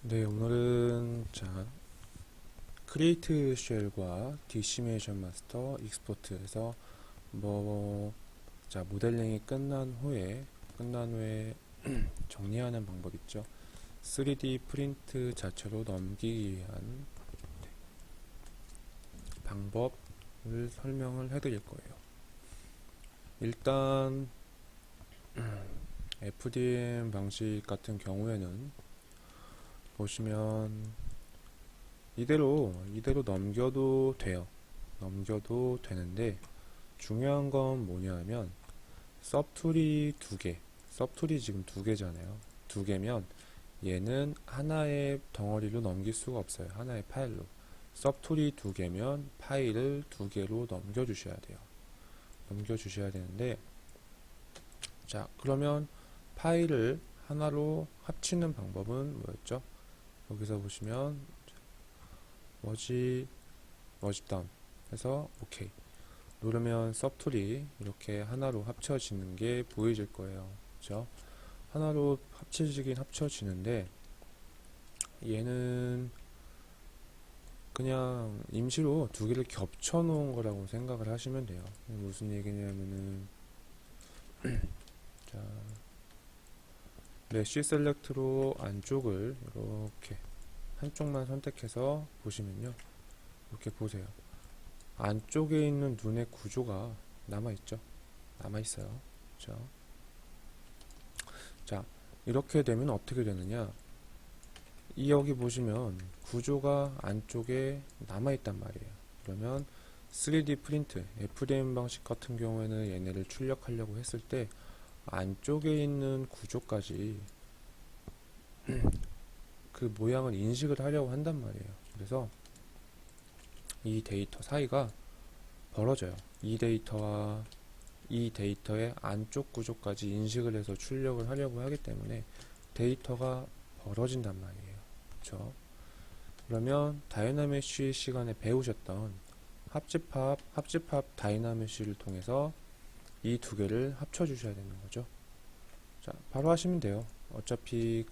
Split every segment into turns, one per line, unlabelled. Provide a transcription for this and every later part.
네, 오늘은 크리에이트 쉘과 디시미네이션 마스터 익스포트에서 모델링이 끝난 후에 정리하는 방법 있죠. 3D 프린트 자체로 넘기기 위한 방법을 설명을 해드릴 거예요. 일단 FDM 방식 같은 경우에는 보시면 이대로 넘겨도 돼요. 넘겨도 되는데 중요한 건 뭐냐면 서툴이 서툴이 지금 두 개잖아요. 두 개면 얘는 하나의 덩어리로 넘길 수가 없어요. 하나의 파일로. 서툴이 두 개면 파일을 두 개로 넘겨주셔야 돼요. 넘겨주셔야 되는데, 자, 그러면 파일을 하나로 합치는 방법은 뭐였죠? 여기서 보시면 머지 다운 해서 오케이 누르면 서툴이 이렇게 하나로 합쳐지는 게 보여질 거예요. 그죠? 하나로 합쳐지는데 얘는 그냥 임시로 두 개를 겹쳐 놓은 거라고 생각을 하시면 돼요. 무슨 얘기냐면은 자, 메쉬 셀렉트로 안쪽을 이렇게 한쪽만 선택해서 보시면요, 이렇게 보세요. 안쪽에 있는 눈의 구조가 남아있죠. 남아있어요. 그렇죠? 자, 이렇게 되면 어떻게 되느냐, 여기 보시면 구조가 안쪽에 남아있단 말이에요. 그러면 3D 프린트, FDM 방식 같은 경우에는 얘네를 출력하려고 했을 때 안쪽에 있는 구조까지 그 모양을 인식을 하려고 한단 말이에요. 그래서 이 데이터 사이가 벌어져요. 이 데이터와 이 데이터의 안쪽 구조까지 인식을 해서 출력을 하려고 하기 때문에 데이터가 벌어진단 말이에요. 그렇죠? 그러면 다이나메쉬 시간에 배우셨던 합집합 다이나메쉬를 통해서 이 두 개를 합쳐 주셔야 되는 거죠. 자, 바로 하시면 돼요. 어차피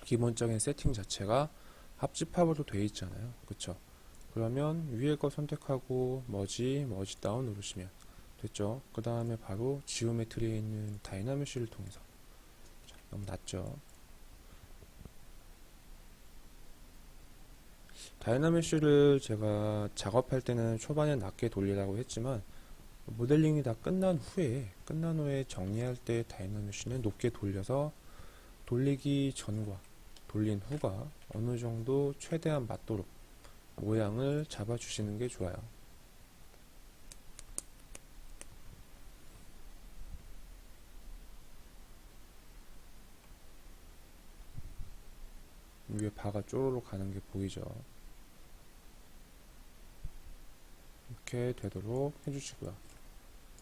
기본적인 세팅 자체가 합집합으로 되어 있잖아요. 그쵸? 그러면 위에 거 선택하고 머지 다운 누르시면 됐죠? 그 다음에 바로 지오메트리에 있는 다이나메쉬를 통해서, 자, 너무 낮죠? 다이나메쉬를 제가 작업할 때는 초반에 낮게 돌리라고 했지만 모델링이 다 끝난 후에 정리할 때 다이나메쉬는 높게 돌려서 돌리기 전과 돌린 후가 어느 정도 최대한 맞도록 모양을 잡아주시는 게 좋아요. 위에 바가 쪼로로 가는 게 보이죠? 이렇게 되도록 해주시고요.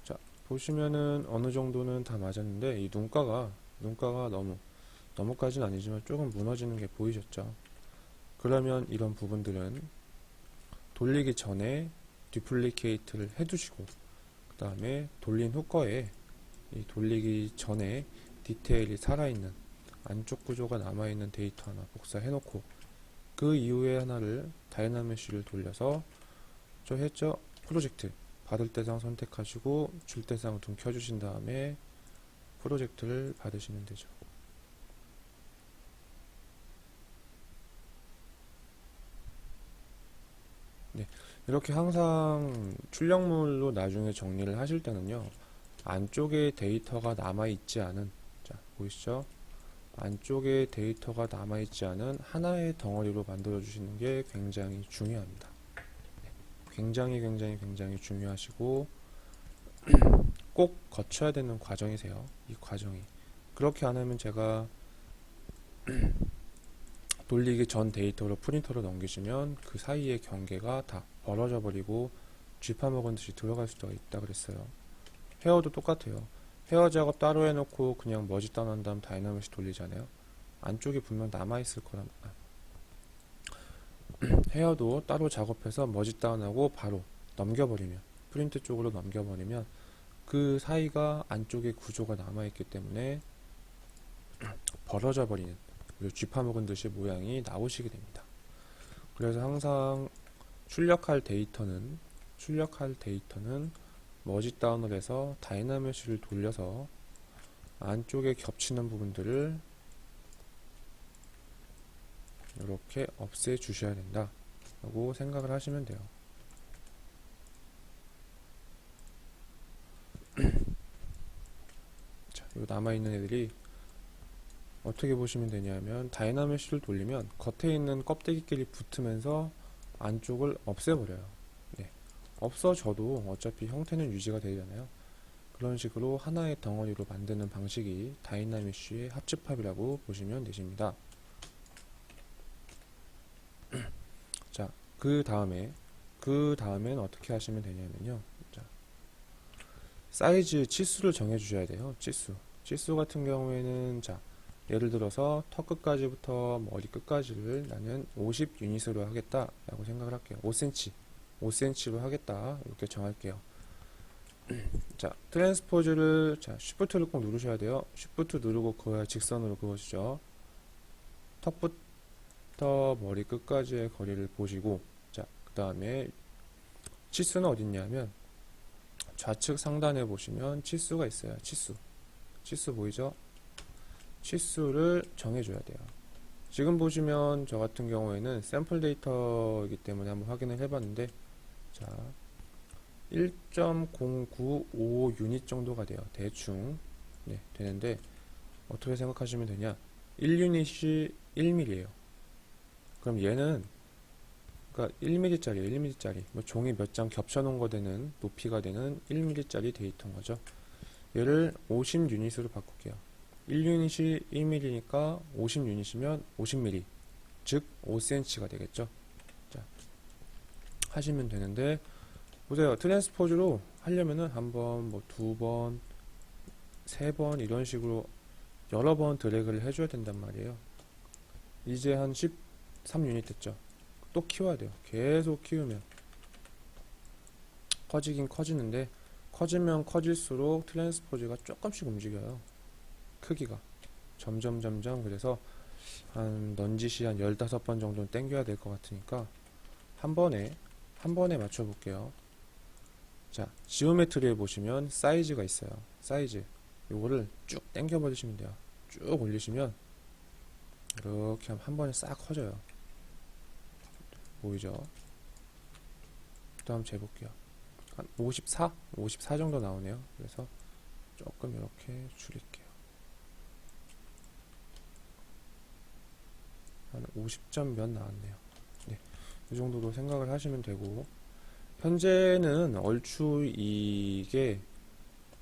자, 보시면은 어느 정도는 다 맞았는데 이 눈가가 너무까지는 아니지만 조금 무너지는 게 보이셨죠? 그러면 이런 부분들은 돌리기 전에 디플리케이트를 해두시고 그 다음에 돌린 후 거에 이 돌리기 전에 디테일이 살아있는 안쪽 구조가 남아있는 데이터 하나 복사해 놓고 그 이후에 하나를 다이나메쉬를 돌려서 저 했죠? 프로젝트 받을 대상 선택하시고 줄 대상 등 켜주신 다음에 프로젝트를 받으시면 되죠. 네, 이렇게 항상 출력물로 나중에 정리를 하실 때는요, 안쪽에 데이터가 남아있지 않은, 자, 보이시죠? 안쪽에 데이터가 남아있지 않은 하나의 덩어리로 만들어 주시는 게 굉장히 중요합니다. 네, 굉장히 중요하시고 꼭 거쳐야 되는 과정이세요. 이 과정이. 그렇게 안 하면 제가 돌리기 전 데이터로 프린터로 넘기시면 그 사이의 경계가 다 벌어져 버리고 쥐파먹은 듯이 들어갈 수가 있다 그랬어요. 헤어도 똑같아요. 헤어 작업 따로 해놓고 그냥 머지 따놓은 다음 다이나믹시 돌리잖아요. 안쪽에 분명 남아있을 거란 헤어도 따로 작업해서 머지 다운하고 바로 넘겨버리면, 프린트 쪽으로 넘겨버리면 그 사이가 안쪽에 구조가 남아있기 때문에 벌어져 버리는, 쥐파먹은 듯이 모양이 나오시게 됩니다. 그래서 항상 출력할 데이터는 머지 다운을 해서 다이나믹시를 돌려서 안쪽에 겹치는 부분들을 이렇게 없애 주셔야 된다 라고 생각을 하시면 돼요. 자, 요 남아있는 애들이 어떻게 보시면 되냐면, 다이나믹시를 돌리면 겉에 있는 껍데기끼리 붙으면서 안쪽을 없애버려요. 네. 없어져도 어차피 형태는 유지가 되잖아요. 그런 식으로 하나의 덩어리로 만드는 방식이 다이나믹시의 합집합이라고 보시면 되십니다. 자, 그 다음엔 어떻게 하시면 되냐면요. 자, 사이즈 치수를 정해 주셔야 돼요. 치수 같은 경우에는, 자, 예를 들어서 턱 끝까지부터 머리 끝까지를 나는 50 유닛으로 하겠다 라고 생각을 할게요. 5cm로 하겠다 이렇게 정할게요. 자, 트랜스포즈를, 자, 쉬프트를 꼭 누르셔야 돼요. 쉬프트 누르고 그어야 직선으로 그어주죠. 턱부터 머리 끝까지의 거리를 보시고, 자, 그 다음에 치수는 어딨냐면 좌측 상단에 보시면 치수가 있어요. 치수 보이죠? 치수를 정해줘야 돼요. 지금 보시면 저 같은 경우에는 샘플 데이터이기 때문에 한번 확인을 해봤는데, 자, 1.095 유닛 정도가 돼요. 대충. 네, 되는데 어떻게 생각하시면 되냐? 1유닛이 1mm예요. 그럼 얘는, 그러니까 1mm짜리예요. 1mm짜리. 뭐 종이 몇 장 겹쳐 놓은 거 되는, 높이가 되는 1mm짜리 데이터인 거죠. 얘를 50 유닛으로 바꿀게요. 1유닛이 1mm니까 50 유닛이면 50mm, 즉 5cm가 되겠죠. 자, 하시면 되는데, 보세요. 트랜스포즈로 하려면은 한 번, 뭐 두 번, 세 번 이런 식으로 여러 번 드래그를 해줘야 된단 말이에요. 이제 한 13유닛 됐죠. 또 키워야 돼요. 계속 키우면 커지긴 커지는데, 커지면 커질수록 트랜스포즈가 조금씩 움직여요. 크기가 점점. 그래서 한 넌지시 한 15번 정도는 땡겨야 될 것 같으니까 한 번에 맞춰 볼게요. 자, 지오메트리에 보시면 사이즈가 있어요. 사이즈 요거를 쭉 당겨 버리시면 돼요. 쭉 올리시면 이렇게 하면 한 번에 싹 커져요. 보이죠? 또 한번 재볼게요. 한 54 정도 나오네요. 그래서 조금 이렇게 줄일게요. 한 50점 몇 나왔네요. 네, 이 정도로 생각을 하시면 되고, 현재는 얼추 이게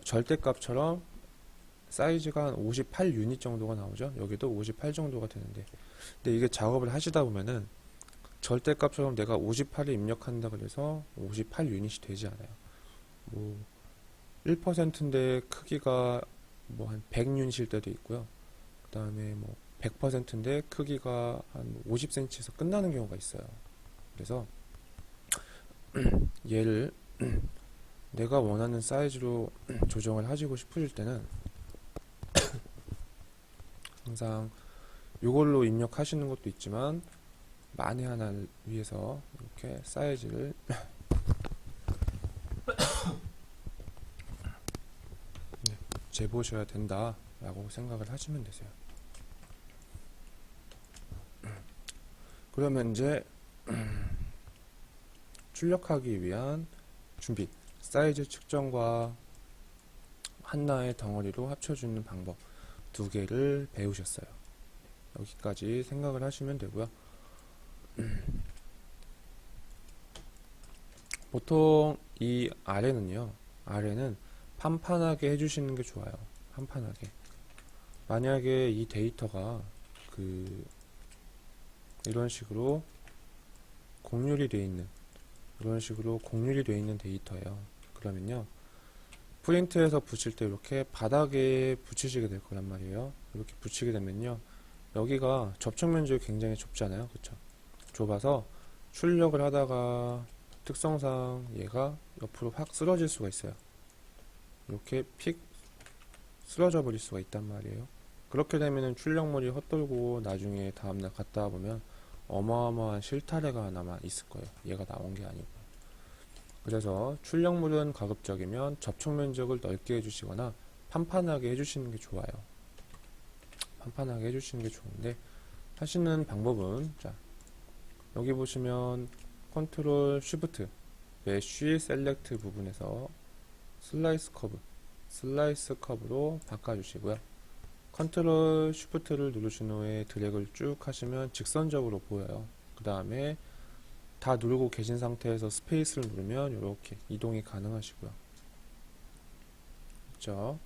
절대값처럼 사이즈가 한 58 유닛 정도가 나오죠. 여기도 58 정도가 되는데, 근데 이게 작업을 하시다 보면은 절대값처럼 내가 58을 입력한다 그래서 58 유닛이 되지 않아요. 뭐 1%인데 크기가 뭐 한 100 유닛일 때도 있고요. 그 다음에 뭐 100%인데 크기가 한 50cm에서 끝나는 경우가 있어요. 그래서 얘를 내가 원하는 사이즈로 조정을 하시고 싶으실 때는 항상 이걸로 입력하시는 것도 있지만, 만에 하나를 위해서 이렇게 사이즈를 재보셔야 된다 라고 생각을 하시면 되세요. 그러면 이제 출력하기 위한 준비, 사이즈 측정과 하나의 덩어리로 합쳐주는 방법 두 개를 배우셨어요. 여기까지 생각을 하시면 되고요. 보통 이 아래는 판판하게 해주시는 게 좋아요. 판판하게. 만약에 이 데이터가 이런 식으로 곡률이 되어 있는 이런 식으로 공률이 되어 있는 데이터예요. 그러면요, 프린트해서 붙일 때 이렇게 바닥에 붙이시게 될 거란 말이에요. 이렇게 붙이게 되면요, 여기가 접촉 면적이 굉장히 좁잖아요. 그쵸? 좁아서 출력을 하다가 특성상 얘가 옆으로 확 쓰러질 수가 있어요. 이렇게 픽 쓰러져 버릴 수가 있단 말이에요. 그렇게 되면은 출력물이 헛돌고 나중에 다음날 갔다 보면 어마어마한 실타래가 남아 있을 거예요. 얘가 나온 게 아니고. 그래서 출력물은 가급적이면 접촉 면적을 넓게 해주시거나 판판하게 해주시는 게 좋아요. 판판하게 해주시는 게 좋은데, 하시는 방법은, 자, 여기 보시면 컨트롤 쉬프트 메쉬 셀렉트 부분에서 슬라이스 커브로 바꿔주시고요. 컨트롤 쉬프트를 누르신 후에 드래그를 쭉 하시면 직선적으로 보여요. 그 다음에 다 누르고 계신 상태에서 스페이스를 누르면 이렇게 이동이 가능하시고요. 그렇죠?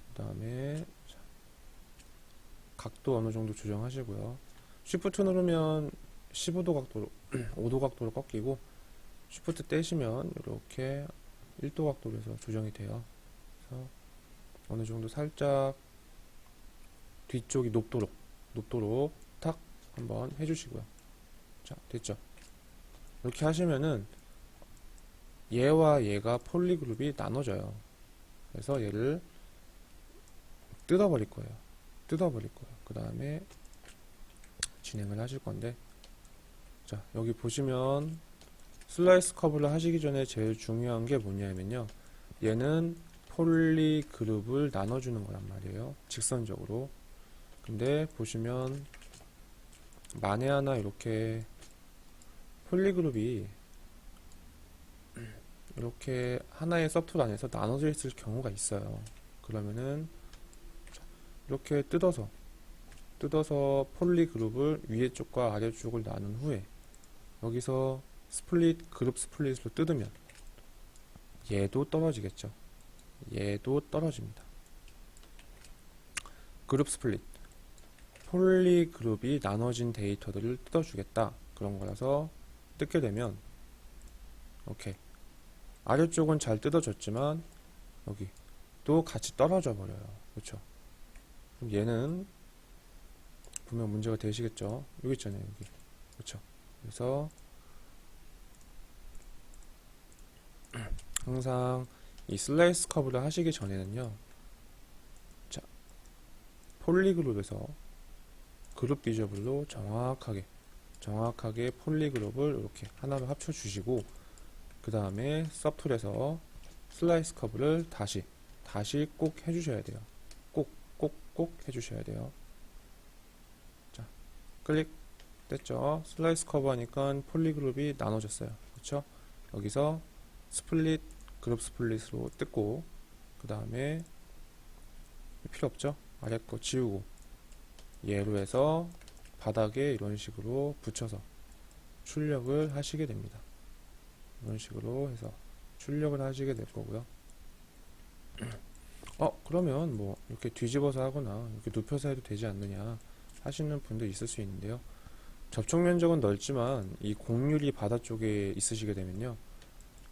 그 다음에 각도 어느 정도 조정하시고요. 쉬프트 누르면 15도 각도로 5도 각도로 꺾이고, 쉬프트 떼시면 이렇게 1도 각도로 해서 조정이 돼요. 그래서 어느 정도 살짝 뒤쪽이 높도록 탁 한번 해주시고요. 자, 됐죠? 이렇게 하시면은 얘와 얘가 폴리그룹이 나눠져요. 그래서 얘를 뜯어버릴 거예요. 그 다음에 진행을 하실 건데, 자, 여기 보시면 슬라이스 커브를 하시기 전에 제일 중요한 게 뭐냐면요, 얘는 폴리그룹을 나눠주는 거란 말이에요. 직선적으로. 근데 보시면 만에 하나 이렇게 폴리그룹이 이렇게 하나의 서툴 안에서 나눠져 있을 경우가 있어요. 그러면은 이렇게 뜯어서 폴리그룹을 위에 쪽과 아래 쪽을 나눈 후에 여기서 그룹 스플릿으로 뜯으면 얘도 떨어지겠죠. 얘도 떨어집니다. 그룹 스플릿, 폴리그룹이 나눠진 데이터들을 뜯어주겠다, 그런 거라서 뜯게 되면 오케이, 아래쪽은 잘 뜯어졌지만 여기 또 같이 떨어져 버려요. 그렇죠? 그럼 얘는 분명 문제가 되시겠죠. 여기 있잖아요, 여기. 그렇죠? 그래서 항상 이 슬라이스 커브를 하시기 전에는요, 자, 폴리그룹에서 그룹 비저블로 정확하게 폴리그룹을 이렇게 하나로 합쳐 주시고, 그 다음에 서툴에서 슬라이스 커브를 다시 꼭 해주셔야 돼요. 꼭 해주셔야 돼요. 자, 클릭 됐죠? 슬라이스 커브 하니까 폴리그룹이 나눠졌어요. 그쵸? 여기서 그룹 스플릿으로 뜯고, 그 다음에 필요 없죠? 아래 거 지우고, 얘로 해서 바닥에 이런 식으로 붙여서 출력을 하시게 됩니다. 이런 식으로 해서 출력을 하시게 될 거고요. 그러면 뭐 이렇게 뒤집어서 하거나 이렇게 눕혀서 해도 되지 않느냐 하시는 분도 있을 수 있는데요. 접촉 면적은 넓지만 이 곡률이 바다 쪽에 있으시게 되면요,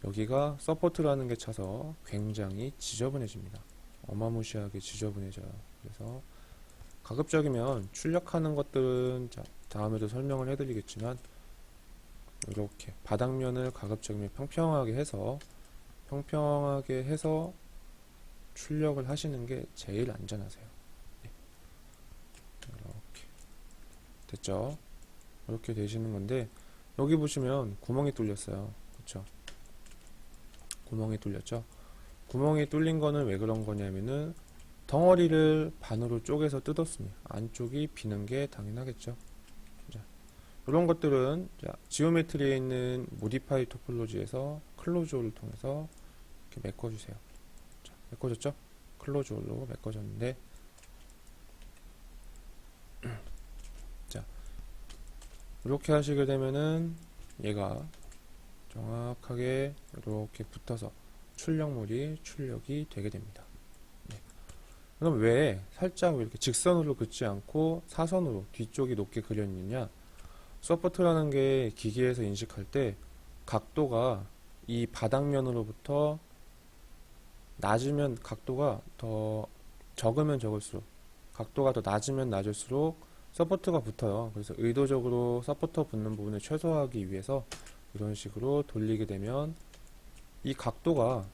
여기가 서포트라는 게 차서 굉장히 지저분해집니다. 어마무시하게 지저분해져요. 그래서 가급적이면 출력하는 것들은, 자, 다음에도 설명을 해드리겠지만, 이렇게 바닥면을 가급적이면 평평하게 해서 출력을 하시는 게 제일 안전하세요. 네. 이렇게 됐죠? 이렇게 되시는 건데, 여기 보시면 구멍이 뚫렸어요. 그쵸? 구멍이 뚫렸죠? 구멍이 뚫린 거는 왜 그런 거냐면은 덩어리를 반으로 쪼개서 뜯었으니 안쪽이 비는 게 당연하겠죠. 자, 이런 것들은, 자, 지오메트리에 있는 모디파이 토폴로지에서 클로즈홀을 통해서 이렇게 메꿔주세요. 자, 메꿔졌죠? 클로즈홀로 메꿔졌는데, 자, 이렇게 하시게 되면은 얘가 정확하게 이렇게 붙어서 출력이 되게 됩니다. 네. 그럼 왜 살짝 이렇게 직선으로 긋지 않고 사선으로 뒤쪽이 높게 그려있느냐? 서포트라는 게 기기에서 인식할 때 각도가 이 바닥면으로부터 낮으면 각도가 더 적으면 적을수록 각도가 더 낮으면 낮을수록 서포트가 붙어요. 그래서 의도적으로 서포터 붙는 부분을 최소화하기 위해서 이런 식으로 돌리게 되면 이 각도가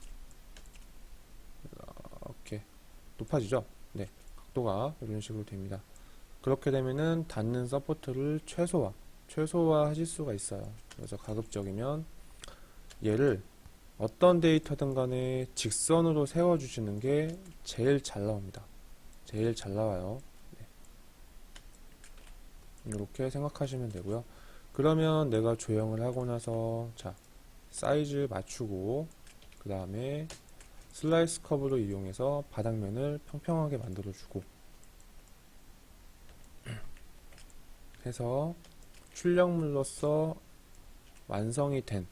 이렇게 높아지죠. 네, 각도가 이런 식으로 됩니다. 그렇게 되면은 닿는 서포트를 최소화하실 수가 있어요. 그래서 가급적이면 얘를 어떤 데이터든 간에 직선으로 세워주시는 게 제일 잘 나옵니다. 제일 잘 나와요. 네. 이렇게 생각하시면 되고요. 그러면 내가 조형을 하고 나서 자 사이즈 맞추고 그 다음에 슬라이스 커브를 이용해서 바닥면을 평평하게 만들어주고 해서 출력물로서 완성이 된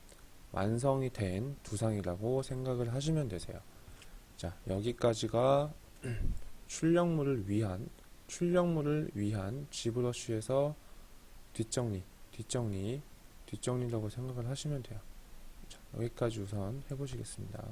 두상이라고 생각을 하시면 되세요. 자, 여기까지가 출력물을 위한 G브러쉬에서 뒷정리라고 생각을 하시면 돼요. 자, 여기까지 우선 해보시겠습니다.